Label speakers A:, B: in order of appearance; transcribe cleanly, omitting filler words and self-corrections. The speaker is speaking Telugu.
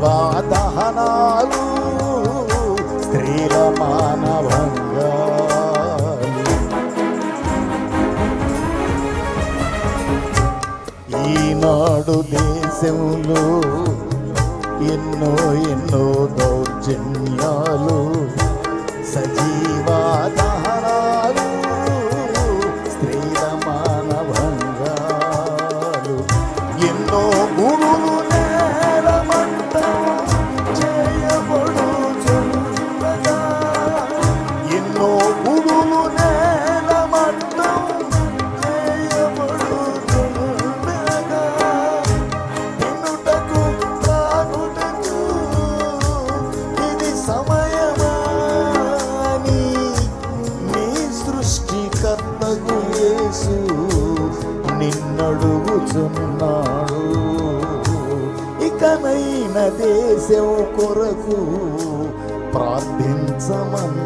A: దహనాలు స్త్రీల మానవంగా ఈనాడు దేశంలో ఎన్నో ఎన్నో దౌర్జన్యాలు సజీవ దహనాలు స్త్రీల మానవంగాలు ఎన్నో గురులు నేలమంటం చేయబడుచుండగా ఎన్నో గురులు నేలమంటం చేయబడుచుండగా తినుటకు త్రాగుటకు ఇది సమయమా అని నీ సృష్టికర్తకు యేసు నిన్నడుగుచున్నాడు. ఇకనైన దేశం కొరకు ప్రార్థించమన్నాడు.